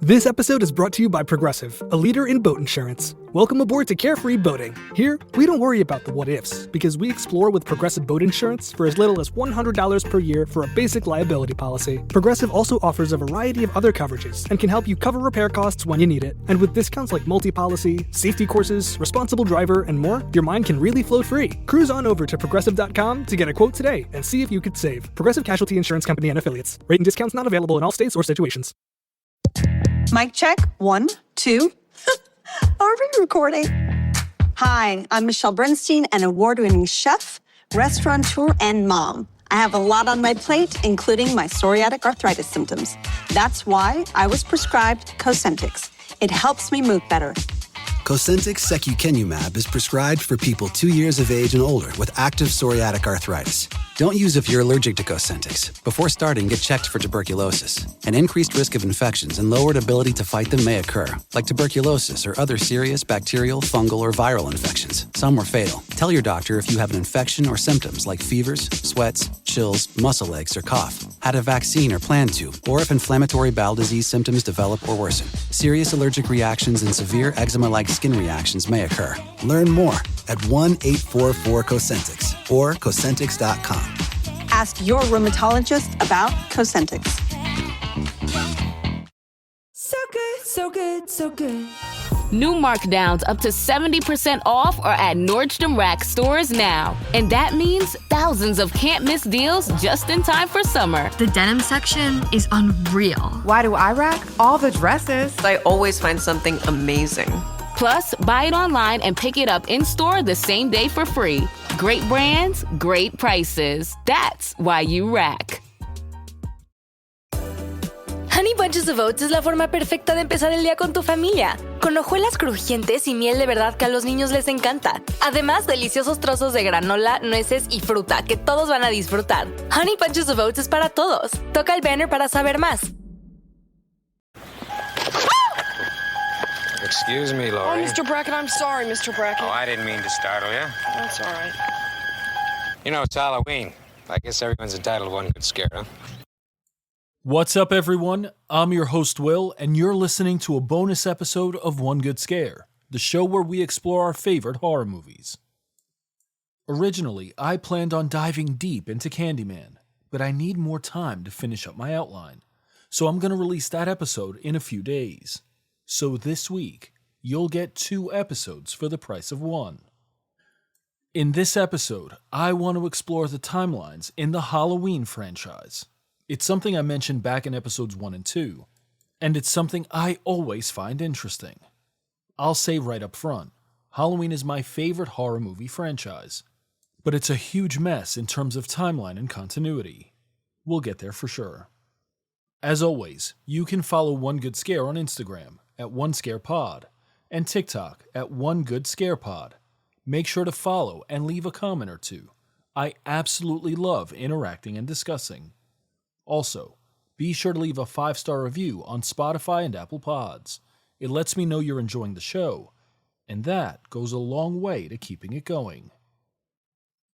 This episode is brought to you by Progressive, a leader in boat insurance. Welcome aboard to Carefree Boating. Here, we don't worry about the what-ifs, because we explore with Progressive Boat Insurance for as little as $100 per year for a basic liability policy. Progressive also offers a variety of other coverages and can help you cover repair costs when you need it. And with discounts like multi-policy, safety courses, responsible driver, and more, your mind can really float free. Cruise on over to Progressive.com to get a quote today and see if you could save. Progressive Casualty Insurance Company and Affiliates. Rate and discounts not available in all states or situations. Mic check, 1, 2. Are we recording? Hi, I'm Michelle Bernstein, an award-winning chef, restaurateur, and mom. I have a lot on my plate, including my psoriatic arthritis symptoms. That's why I was prescribed Cosentyx. It helps me move better. Cosentyx secukinumab is prescribed for people 2 years of age and older with active psoriatic arthritis. Don't use if you're allergic to Cosentyx. Before starting, get checked for tuberculosis. An increased risk of infections and lowered ability to fight them may occur, like tuberculosis or other serious bacterial, fungal, or viral infections. Some are fatal. Tell your doctor if you have an infection or symptoms like fevers, sweats, chills, muscle aches, or cough, had a vaccine or plan to, or if inflammatory bowel disease symptoms develop or worsen. Serious allergic reactions and severe eczema-like skin reactions may occur. Learn more at 1-844-COSENTYX or Cosentyx.com. Ask your rheumatologist about Cosentyx. So good, so good, so good. New markdowns up to 70% off are at Nordstrom Rack stores now. And that means thousands of can't-miss deals just in time for summer. The denim section is unreal. Why do I rack? All the dresses. I always find something amazing. Plus, buy it online and pick it up in-store the same day for free. Great brands, great prices. That's why you rack. Honey Bunches of Oats es la forma perfecta de empezar el día con tu familia. Con hojuelas crujientes y miel de verdad que a los niños les encanta. Además, deliciosos trozos de granola, nueces y fruta que todos van a disfrutar. Honey Bunches of Oats es para todos. Toca el banner para saber más. Excuse me, Laurie. Oh, Mr. Brackett, I'm sorry, Mr. Brackett. Oh, I didn't mean to startle you. That's all right. You know, it's Halloween. I guess everyone's entitled to one good scare, huh? What's up, everyone? I'm your host, Will, and you're listening to a bonus episode of One Good Scare, the show where we explore our favorite horror movies. Originally, I planned on diving deep into Candyman, but I need more time to finish up my outline, so I'm going to release that episode in a few days. So this week, you'll get 2 episodes for the price of 1. In this episode, I want to explore the timelines in the Halloween franchise. It's something I mentioned back in episodes 1 and 2, and it's something I always find interesting. I'll say right up front, Halloween is my favorite horror movie franchise, but it's a huge mess in terms of timeline and continuity. We'll get there for sure. As always, you can follow One Good Scare on Instagram at OneScarePod and TikTok at OneGoodScarePod. Make sure to follow and leave a comment or two. I absolutely love interacting and discussing. Also, be sure to leave a 5-star review on Spotify and Apple Pods. It lets me know you're enjoying the show, and that goes a long way to keeping it going.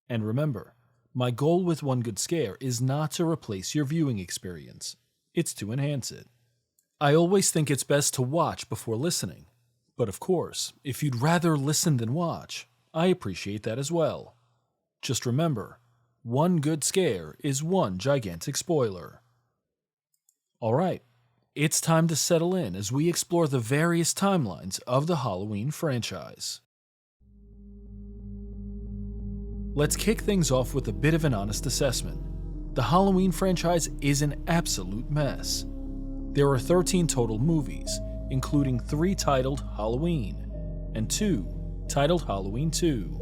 And remember, my goal with One Good Scare is not to replace your viewing experience. It's to enhance it. I always think it's best to watch before listening. But of course, if you'd rather listen than watch, I appreciate that as well. Just remember, one good scare is one gigantic spoiler. Alright, it's time to settle in as we explore the various timelines of the Halloween franchise. Let's kick things off with a bit of an honest assessment. The Halloween franchise is an absolute mess. There are 13 total movies, including 3 titled Halloween, and 2 titled Halloween 2.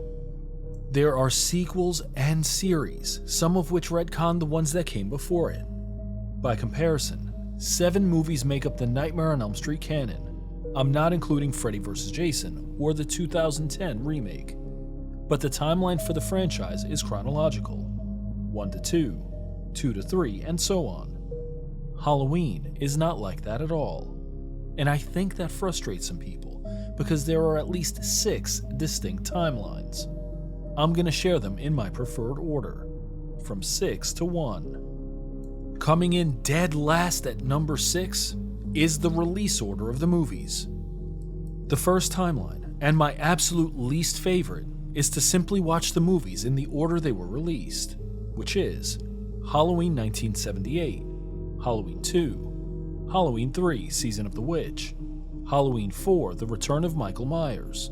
There are sequels and series, some of which retcon the ones that came before it. By comparison, 7 movies make up the Nightmare on Elm Street canon. I'm not including Freddy vs. Jason or the 2010 remake. But the timeline for the franchise is chronological, 1 to 2, 2 to 3, and so on. Halloween is not like that at all, and I think that frustrates some people because there are at least 6 distinct timelines. I'm going to share them in my preferred order, from 6 to 1. Coming in dead last at number 6, is the release order of the movies. The first timeline, and my absolute least favorite, is to simply watch the movies in the order they were released, which is Halloween 1978, Halloween 2, Halloween 3, Season of the Witch, Halloween 4, The Return of Michael Myers,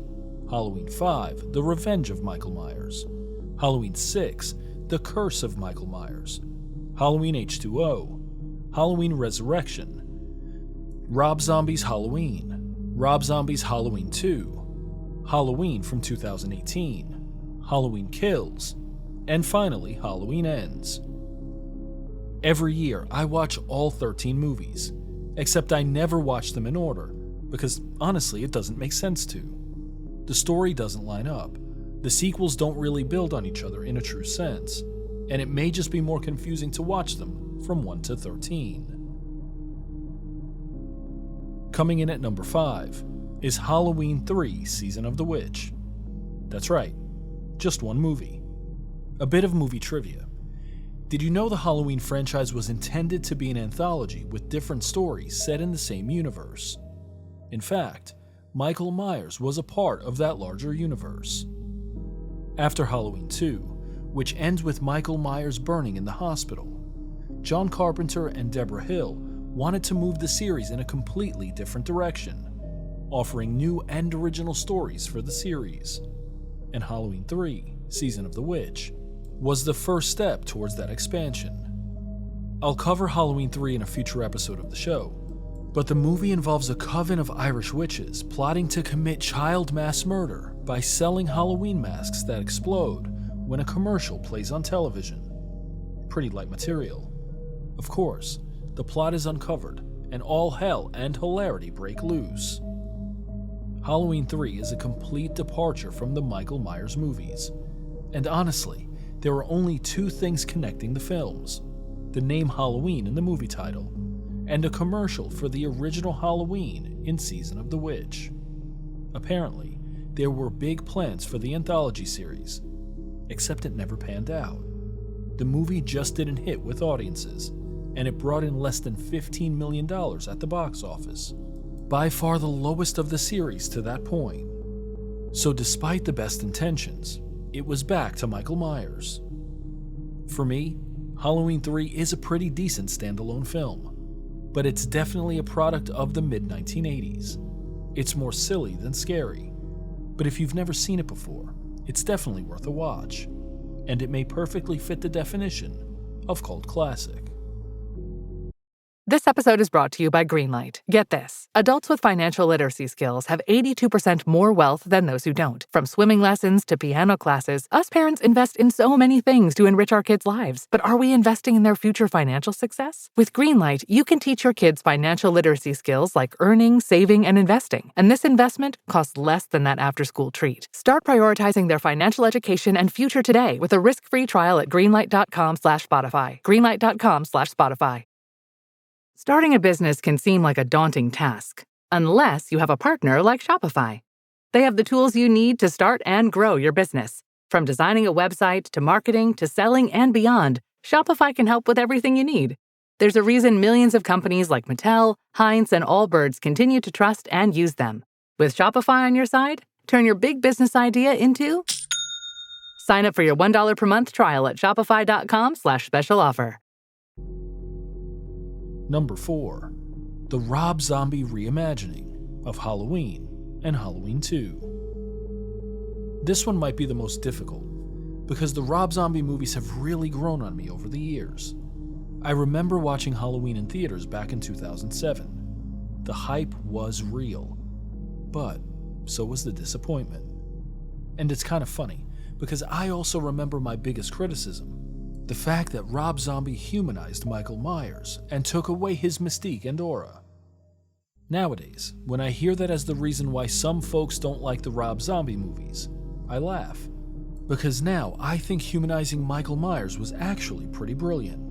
Halloween 5, The Revenge of Michael Myers, Halloween 6, The Curse of Michael Myers, Halloween H2O, Halloween Resurrection, Rob Zombie's Halloween, Rob Zombie's Halloween 2, Halloween from 2018, Halloween Kills, and finally Halloween Ends. Every year I watch all 13 movies, except I never watch them in order, because honestly it doesn't make sense to. The story doesn't line up, the sequels don't really build on each other in a true sense, and it may just be more confusing to watch them from 1 to 13. Coming in at number 5 is Halloween 3, Season of the Witch. That's right, just one movie. A bit of movie trivia. Did you know the Halloween franchise was intended to be an anthology with different stories set in the same universe? In fact, Michael Myers was a part of that larger universe. After Halloween 2, which ends with Michael Myers burning in the hospital, John Carpenter and Deborah Hill wanted to move the series in a completely different direction, offering new and original stories for the series. And Halloween 3, Season of the Witch, was the first step towards that expansion. I'll cover Halloween 3 in a future episode of the show, but the movie involves a coven of Irish witches plotting to commit child mass murder by selling Halloween masks that explode when a commercial plays on television. Pretty light material. Of course, the plot is uncovered, and all hell and hilarity break loose. Halloween 3 is a complete departure from the Michael Myers movies, and honestly, there are only two things connecting the films: the name Halloween in the movie title, and a commercial for the original Halloween in Season of the Witch. Apparently, there were big plans for the anthology series, except it never panned out. The movie just didn't hit with audiences, and it brought in less than $15 million at the box office, by far the lowest of the series to that point. So despite the best intentions, it was back to Michael Myers. For me, Halloween 3 is a pretty decent standalone film, but it's definitely a product of the mid-1980s. It's more silly than scary, but if you've never seen it before, it's definitely worth a watch, and it may perfectly fit the definition of cult classic. This episode is brought to you by Greenlight. Get this. Adults with financial literacy skills have 82% more wealth than those who don't. From swimming lessons to piano classes, us parents invest in so many things to enrich our kids' lives. But are we investing in their future financial success? With Greenlight, you can teach your kids financial literacy skills like earning, saving, and investing. And this investment costs less than that after-school treat. Start prioritizing their financial education and future today with a risk-free trial at greenlight.com/Spotify. Greenlight.com/Spotify. Starting a business can seem like a daunting task, unless you have a partner like Shopify. They have the tools you need to start and grow your business. From designing a website to marketing to selling and beyond, Shopify can help with everything you need. There's a reason millions of companies like Mattel, Heinz, and Allbirds continue to trust and use them. With Shopify on your side, turn your big business idea into... Sign up for your $1 per month trial at shopify.com/special offer. Number 4. The Rob Zombie reimagining of Halloween and Halloween 2. This one might be the most difficult, because the Rob Zombie movies have really grown on me over the years. I remember watching Halloween in theaters back in 2007. The hype was real, but so was the disappointment. And it's kind of funny, because I also remember my biggest criticism: the fact that Rob Zombie humanized Michael Myers and took away his mystique and aura. Nowadays, when I hear that as the reason why some folks don't like the Rob Zombie movies, I laugh. Because now I think humanizing Michael Myers was actually pretty brilliant,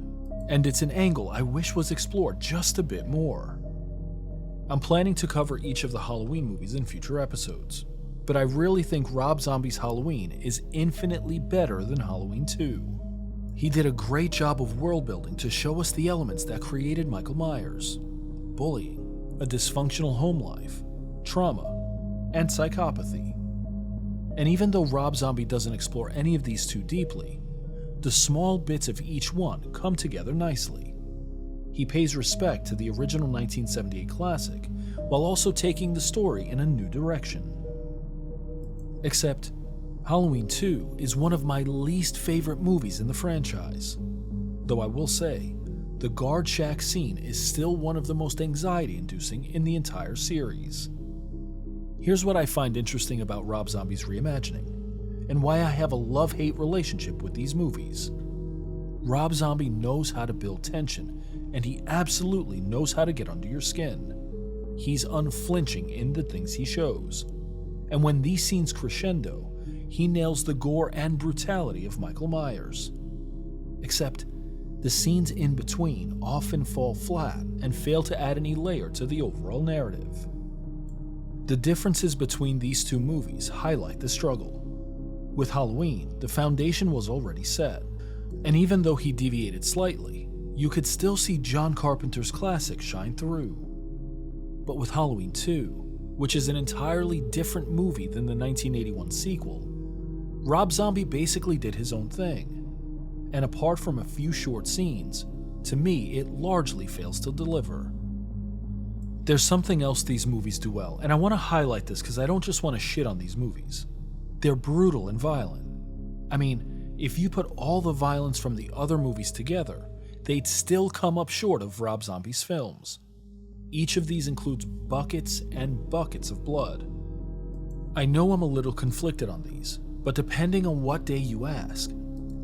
and it's an angle I wish was explored just a bit more. I'm planning to cover each of the Halloween movies in future episodes, but I really think Rob Zombie's Halloween is infinitely better than Halloween 2. He did a great job of world building to show us the elements that created Michael Myers: bullying, a dysfunctional home life, trauma, and psychopathy. And even though Rob Zombie doesn't explore any of these too deeply, the small bits of each one come together nicely. He pays respect to the original 1978 classic while also taking the story in a new direction. Except, Halloween 2 is one of my least favorite movies in the franchise. Though I will say, the guard shack scene is still one of the most anxiety-inducing in the entire series. Here's what I find interesting about Rob Zombie's reimagining, and why I have a love-hate relationship with these movies. Rob Zombie knows how to build tension, and he absolutely knows how to get under your skin. He's unflinching in the things he shows. And when these scenes crescendo, he nails the gore and brutality of Michael Myers. Except, the scenes in between often fall flat and fail to add any layer to the overall narrative. The differences between these two movies highlight the struggle. With Halloween, the foundation was already set, and even though he deviated slightly, you could still see John Carpenter's classic shine through. But with Halloween 2, which is an entirely different movie than the 1981 sequel, Rob Zombie basically did his own thing. And apart from a few short scenes, to me it largely fails to deliver. There's something else these movies do well, and I want to highlight this because I don't just want to shit on these movies. They're brutal and violent. I mean, if you put all the violence from the other movies together, they'd still come up short of Rob Zombie's films. Each of these includes buckets and buckets of blood. I know I'm a little conflicted on these, but depending on what day you ask,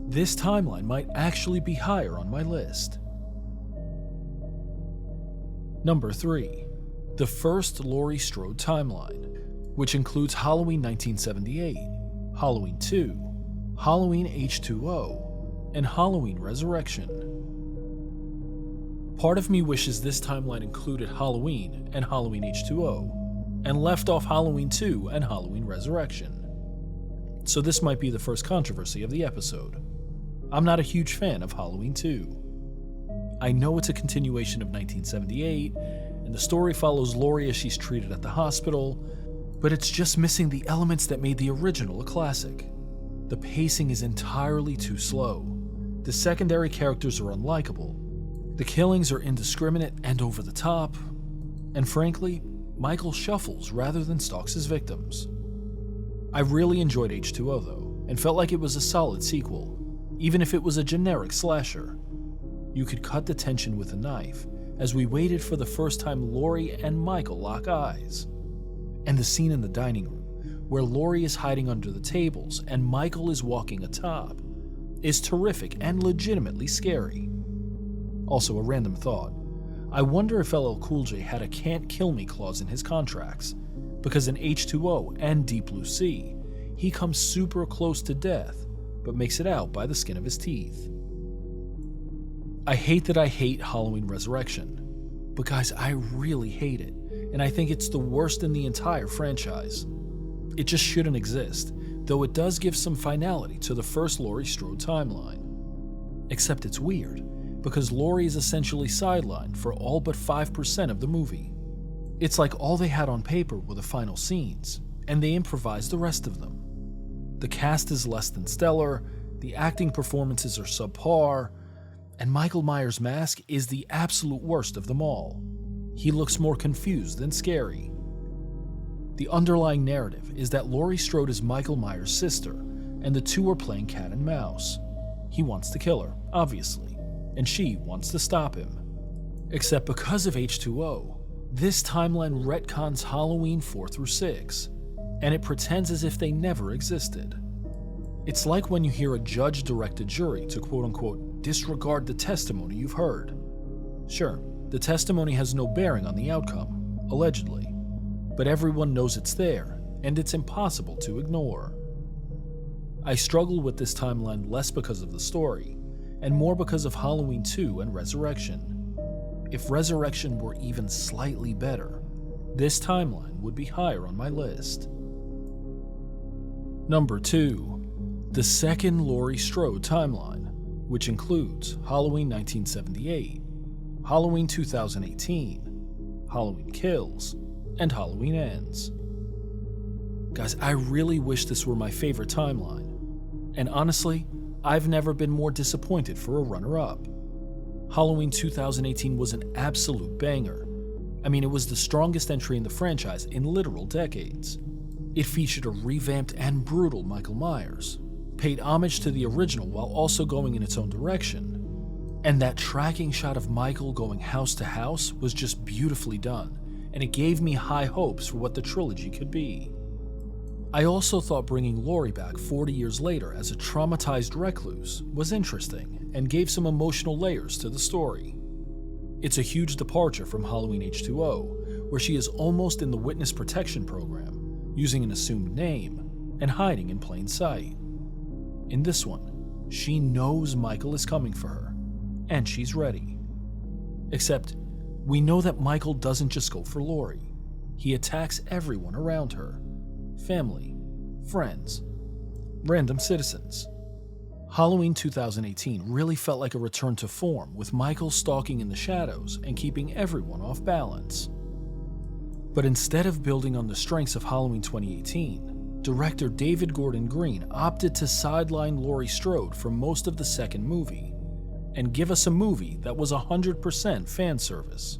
this timeline might actually be higher on my list. Number 3. The first Laurie Strode timeline, which includes Halloween 1978, Halloween 2, Halloween H2O, and Halloween Resurrection. Part of me wishes this timeline included Halloween and Halloween H2O, and left off Halloween 2 and Halloween Resurrection. So this might be the first controversy of the episode. I'm not a huge fan of Halloween 2. I know it's a continuation of 1978, and the story follows Laurie as she's treated at the hospital, but it's just missing the elements that made the original a classic. The pacing is entirely too slow. The secondary characters are unlikable. The killings are indiscriminate and over the top, and frankly, Michael shuffles rather than stalks his victims. I really enjoyed H2O though, and felt like it was a solid sequel, even if it was a generic slasher. You could cut the tension with a knife, as we waited for the first time Laurie and Michael lock eyes. And the scene in the dining room, where Laurie is hiding under the tables and Michael is walking atop, is terrific and legitimately scary. Also, a random thought. I wonder if LL Cool J had a can't kill me clause in his contracts, because in H2O and Deep Blue Sea, he comes super close to death, but makes it out by the skin of his teeth. I hate that I hate Halloween Resurrection, but guys, I really hate it, and I think it's the worst in the entire franchise. It just shouldn't exist, though it does give some finality to the first Laurie Strode timeline. Except it's weird, because Laurie is essentially sidelined for all but 5% of the movie. It's like all they had on paper were the final scenes, and they improvised the rest of them. The cast is less than stellar, the acting performances are subpar, and Michael Myers' mask is the absolute worst of them all. He looks more confused than scary. The underlying narrative is that Laurie Strode is Michael Myers' sister, and the two are playing cat and mouse. He wants to kill her, obviously, and she wants to stop him. Except because of H2O, this timeline retcons Halloween 4 through 6, and it pretends as if they never existed. It's like when you hear a judge direct a jury to quote-unquote disregard the testimony you've heard. Sure, the testimony has no bearing on the outcome, allegedly, but everyone knows it's there, and it's impossible to ignore. I struggle with this timeline less because of the story, and more because of Halloween 2 and Resurrection. If Resurrection were even slightly better, this timeline would be higher on my list. Number 2. The second Laurie Strode timeline, which includes Halloween 1978, Halloween 2018, Halloween Kills, and Halloween Ends. Guys, I really wish this were my favorite timeline. And honestly, I've never been more disappointed for a runner-up. Halloween 2018 was an absolute banger. I mean, it was the strongest entry in the franchise in literal decades. It featured a revamped and brutal Michael Myers, paid homage to the original while also going in its own direction. And that tracking shot of Michael going house to house was just beautifully done, and it gave me high hopes for what the trilogy could be. I also thought bringing Laurie back 40 years later as a traumatized recluse was interesting and gave some emotional layers to the story. It's a huge departure from Halloween H2O, where she is almost in the witness protection program, using an assumed name and hiding in plain sight. In this one, she knows Michael is coming for her, and she's ready. Except, we know that Michael doesn't just go for Laurie. He attacks everyone around her. Family, friends, random citizens. Halloween 2018 really felt like a return to form, with Michael stalking in the shadows and keeping everyone off balance. But instead of building on the strengths of Halloween 2018, director David Gordon Green opted to sideline Laurie Strode for most of the second movie and give us a movie that was 100% fan service.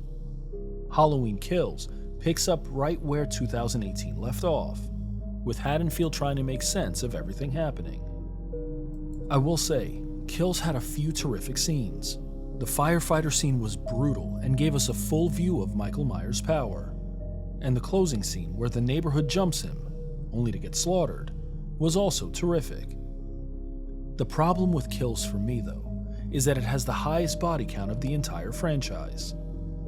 Halloween Kills picks up right where 2018 left off, with Haddonfield trying to make sense of everything happening. I will say, Kills had a few terrific scenes. The firefighter scene was brutal and gave us a full view of Michael Myers' power. And the closing scene where the neighborhood jumps him, only to get slaughtered, was also terrific. The problem with Kills for me, though, is that it has the highest body count of the entire franchise,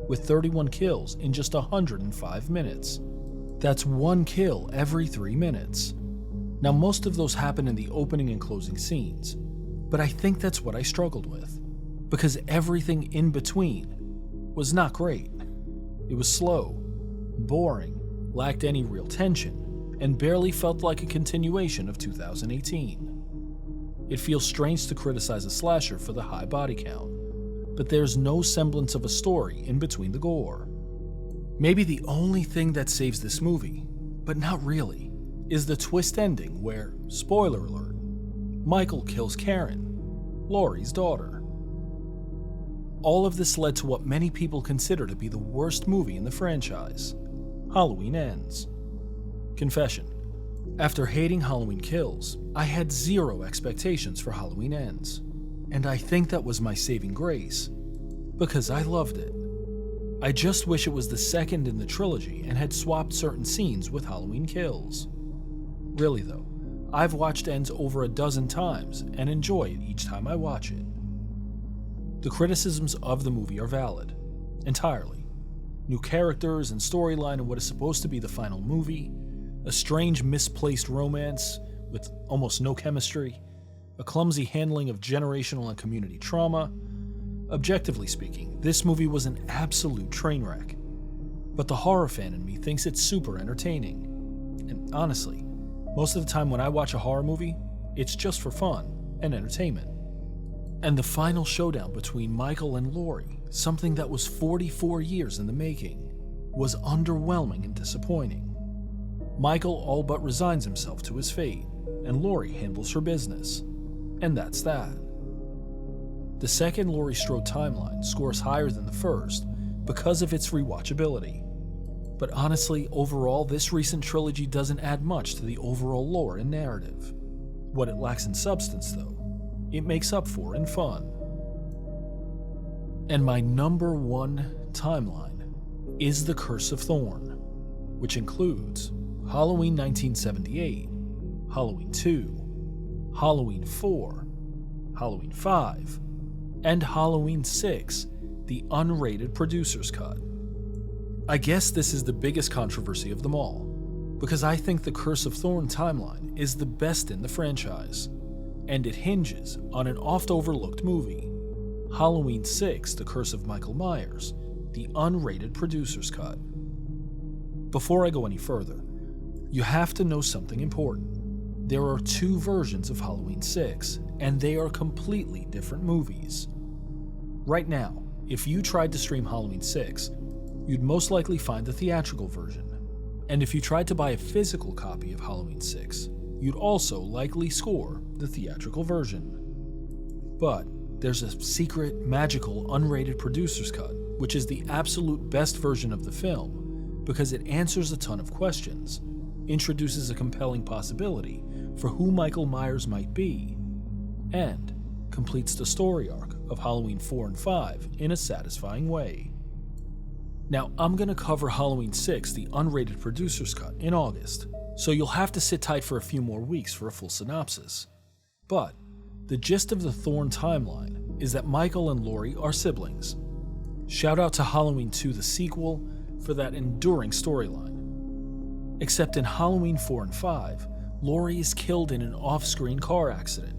with 31 kills in just 105 minutes. That's one kill every 3 minutes. Now, most of those happen in the opening and closing scenes, but I think that's what I struggled with, because everything in between was not great. It was slow, boring, lacked any real tension, and barely felt like a continuation of 2018. It feels strange to criticize a slasher for the high body count, but there's no semblance of a story in between the gore. Maybe the only thing that saves this movie, but not really, is the twist ending where, spoiler alert, Michael kills Karen, Laurie's daughter. All of this led to what many people consider to be the worst movie in the franchise, Halloween Ends. Confession: after hating Halloween Kills, I had zero expectations for Halloween Ends, and I think that was my saving grace, because I loved it. I just wish it was the second in the trilogy and had swapped certain scenes with Halloween Kills. Really though, I've watched Ends over a dozen times and enjoy it each time I watch it. The criticisms of the movie are valid, entirely. New characters and storyline in what is supposed to be the final movie, a strange misplaced romance with almost no chemistry, a clumsy handling of generational and community trauma. Objectively speaking, this movie was an absolute train wreck. But the horror fan in me thinks it's super entertaining. And honestly, most of the time when I watch a horror movie, it's just for fun and entertainment. And the final showdown between Michael and Laurie, something that was 44 years in the making, was underwhelming and disappointing. Michael all but resigns himself to his fate, and Laurie handles her business. And that's that. The second Laurie Strode timeline scores higher than the first because of its rewatchability. But honestly, overall, this recent trilogy doesn't add much to the overall lore and narrative. What it lacks in substance, though, it makes up for in fun. And my number one timeline is The Curse of Thorn, which includes Halloween 1978, Halloween 2, Halloween 4, Halloween 5, and Halloween 6, the unrated producer's cut. I guess this is the biggest controversy of them all, because I think the Curse of Thorn timeline is the best in the franchise, and it hinges on an oft-overlooked movie, Halloween 6, The Curse of Michael Myers, the unrated producer's cut. Before I go any further, you have to know something important. There are two versions of Halloween 6, and they are completely different movies. Right now, if you tried to stream Halloween 6, you'd most likely find the theatrical version. And if you tried to buy a physical copy of Halloween 6, you'd also likely score the theatrical version. But there's a secret, magical, unrated producer's cut, which is the absolute best version of the film because it answers a ton of questions, introduces a compelling possibility for who Michael Myers might be, and completes the story arc of Halloween 4 and 5 in a satisfying way. Now, I'm going to cover Halloween 6, the unrated producer's cut, in August, so you'll have to sit tight for a few more weeks for a full synopsis. But the gist of the Thorn timeline is that Michael and Laurie are siblings. Shout out to Halloween 2, the sequel, for that enduring storyline. Except in Halloween 4 and 5, Laurie is killed in an off-screen car accident.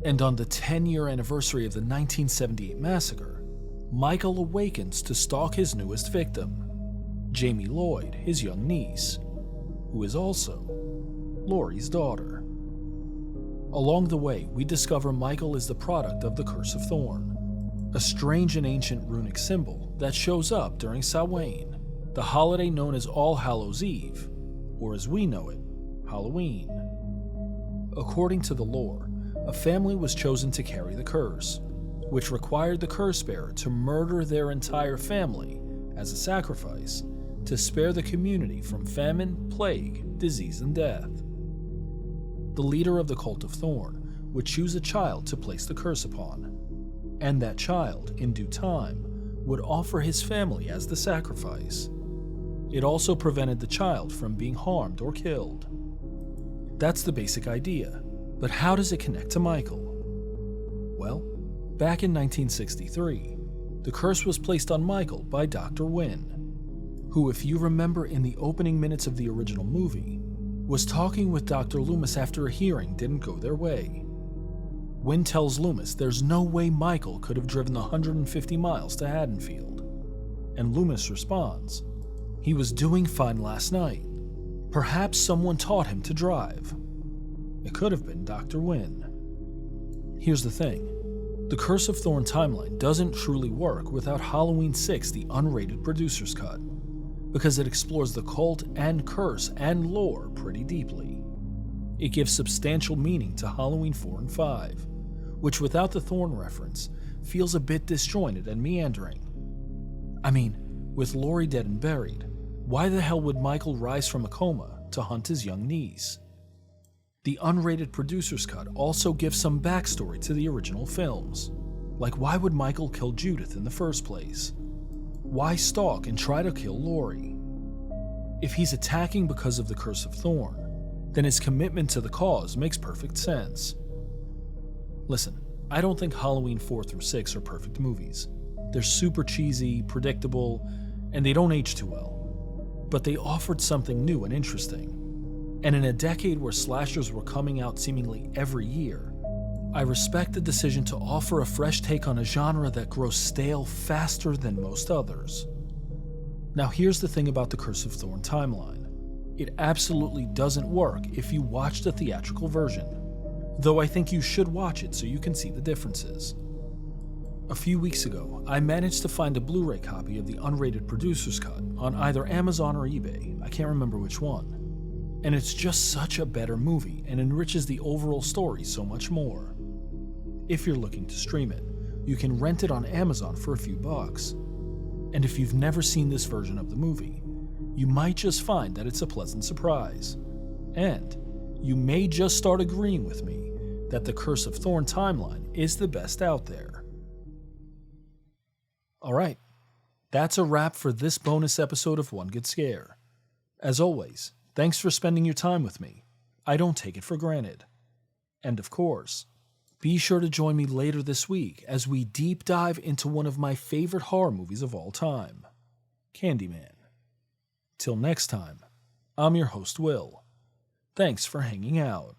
And on the 10-year anniversary of the 1978 massacre, Michael awakens to stalk his newest victim, Jamie Lloyd, his young niece, who is also Laurie's daughter. Along the way, we discover Michael is the product of the Curse of Thorn, a strange and ancient runic symbol that shows up during Samhain, the holiday known as All Hallows' Eve, or as we know it, Halloween. According to the lore, a family was chosen to carry the curse, which required the curse bearer to murder their entire family as a sacrifice to spare the community from famine, plague, disease, and death. The leader of the Cult of Thorn would choose a child to place the curse upon, and that child, in due time, would offer his family as the sacrifice. It also prevented the child from being harmed or killed. That's the basic idea, but how does it connect to Michael? Well, back in 1963, the curse was placed on Michael by Dr. Wynn, who, if you remember in the opening minutes of the original movie, was talking with Dr. Loomis after a hearing didn't go their way. Wynn tells Loomis there's no way Michael could have driven the 150 miles to Haddonfield. And Loomis responds, "He was doing fine last night. Perhaps someone taught him to drive." It could have been Dr. Wynn. Here's the thing. The Curse of Thorn timeline doesn't truly work without Halloween 6, the unrated producer's cut, because it explores the cult and curse and lore pretty deeply. It gives substantial meaning to Halloween 4 and 5, which without the Thorn reference feels a bit disjointed and meandering. I mean, with Laurie dead and buried, why the hell would Michael rise from a coma to hunt his young niece? The unrated producer's cut also gives some backstory to the original films, like why would Michael kill Judith in the first place? Why stalk and try to kill Laurie? If he's attacking because of the Curse of Thorn, then his commitment to the cause makes perfect sense. Listen, I don't think Halloween 4 through 6 are perfect movies. They're super cheesy, predictable, and they don't age too well. But they offered something new and interesting. And in a decade where slashers were coming out seemingly every year, I respect the decision to offer a fresh take on a genre that grows stale faster than most others. Now here's the thing about the Curse of Thorn timeline. It absolutely doesn't work if you watch the theatrical version, though I think you should watch it so you can see the differences. A few weeks ago, I managed to find a Blu-ray copy of the unrated producer's cut on either Amazon or eBay, I can't remember which one. And it's just such a better movie and enriches the overall story so much more. If you're looking to stream it, you can rent it on Amazon for a few bucks. And if you've never seen this version of the movie, you might just find that it's a pleasant surprise. And you may just start agreeing with me that the Curse of Thorn timeline is the best out there. Alright, that's a wrap for this bonus episode of One Good Scare. As always, thanks for spending your time with me. I don't take it for granted. And of course, be sure to join me later this week as we deep dive into one of my favorite horror movies of all time, Candyman. Till next time, I'm your host, Will. Thanks for hanging out.